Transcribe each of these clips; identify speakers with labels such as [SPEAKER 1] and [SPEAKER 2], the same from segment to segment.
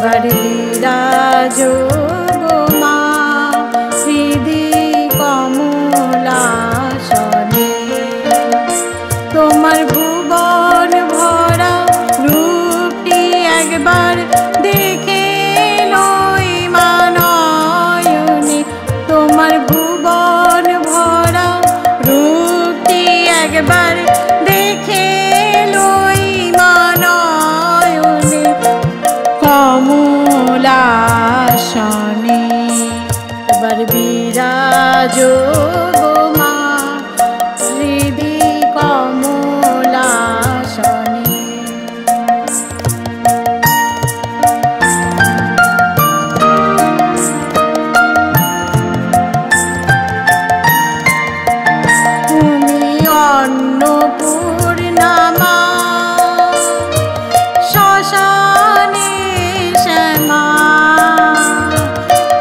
[SPEAKER 1] এবার বিরাজ গো মা হৃদি কমলাসনে। তোমার ভুবন ভরা রূপটি একবার দেখে লই মা নয়নে। তোমার ভুবন ভরা রূপটি একবার দেখে লই মা নয়নে কমলাসনে। এবার বিরাজ গো মা হৃদি কমলাসনে। তুমি অন্নপূর্ণা মা শ্মশানে শ্যামা,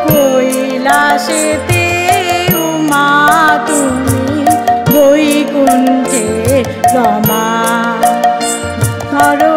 [SPEAKER 1] কৈলাসেতে উমা তুমি বৈকুণ্ঠে রমা। ধরো